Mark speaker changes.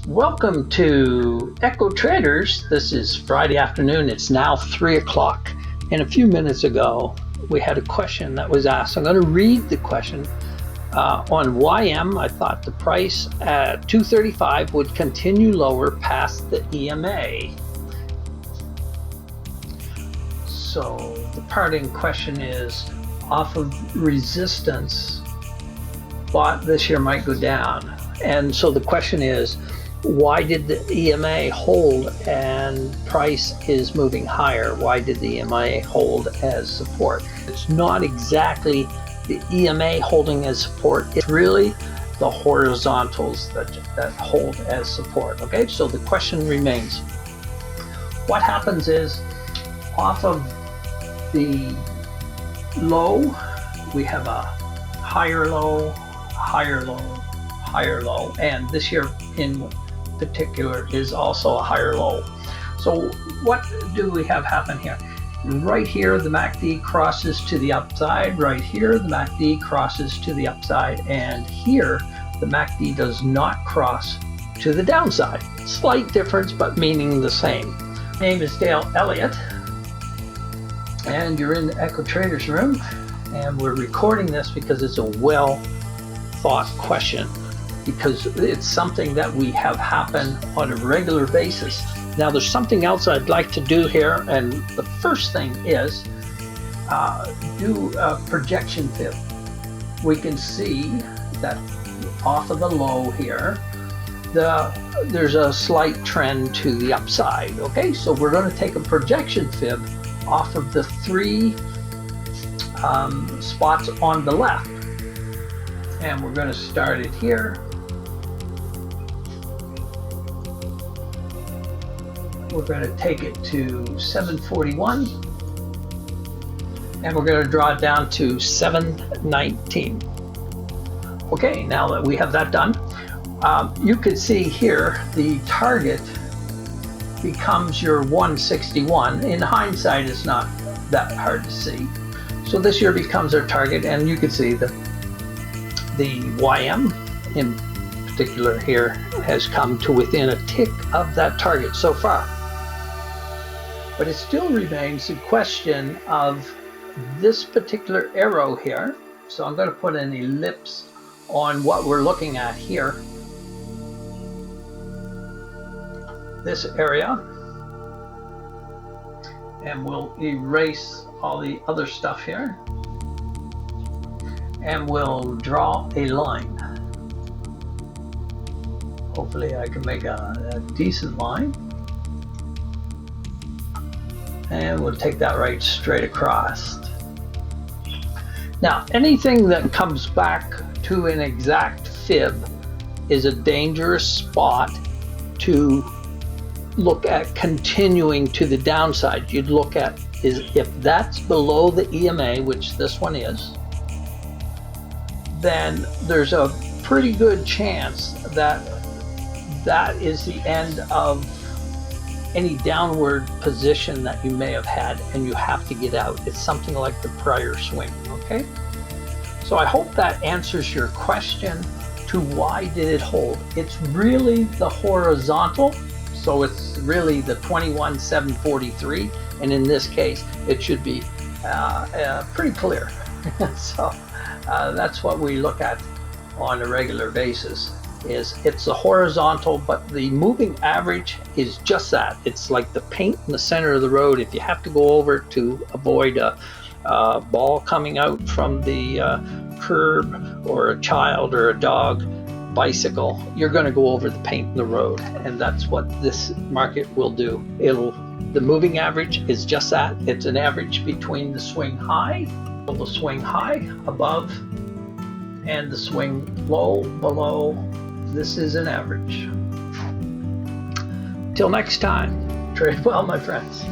Speaker 1: Welcome to Echotraders. This is Friday afternoon. It's now 3 o'clock. And a few minutes ago, we had a question that was asked. I'm going to read the question. On YM, I thought the price at 235 would continue lower past the EMA. So the part in question is off of resistance, bought this year might go down. And so the question is, why did the EMA hold and price is moving higher? Why did the EMA hold as support? It's not exactly the EMA holding as support. It's really the horizontals that hold as support. Okay, so the question remains, what happens is off of the low, we have a higher low, higher low, higher low, and this year in particular is also a higher low. So what do we have happen here? Right here the MACD crosses to the upside, right here the MACD crosses to the upside, and here the MACD does not cross to the downside. Slight difference but meaning the same. My name is Dale Elliott and you're in the Echotraders room, and we're recording this because it's a well thought question, because it's something that we have happen on a regular basis. Now there's something else I'd like to do here, and the first thing is do a projection fib. We can see that off of the low here, there's a slight trend to the upside. Okay, so we're going to take a projection fib off of the three spots on the left, and we're going to start it here. We're going to take it to 741, and we're going to draw it down to 719. Okay, now that we have that done, you can see here the target becomes your 161. In hindsight, it's not that hard to see. So this year becomes our target, and you can see the YM in particular here has come to within a tick of that target so far. But it still remains the question of this particular arrow here. So I'm going to put an ellipse on what we're looking at here. This area, and we'll erase all the other stuff here, and we'll draw a line. Hopefully I can make a decent line, and we'll take that right straight across. Now anything that comes back to an exact fib is a dangerous spot to look at continuing to the downside. You'd look at is if that's below the EMA, which this one is, then there's a pretty good chance that that is the end of any downward position that you may have had, and you have to get out. It's something like the prior swing. Okay, so I hope that answers your question to why did it hold. It's really the horizontal, so it's really the 21,743, and in this case it should be pretty clear. So that's what we look at on a regular basis. It's a horizontal, but the moving average is just that. It's like the paint in the center of the road. If you have to go over to avoid a ball coming out from the curb, or a child or a dog, bicycle, you're going to go over the paint in the road, and that's what this market will do. The moving average is just that. It's an average between the swing high above and the swing low below. This is an average. Till next time, trade well, my friends.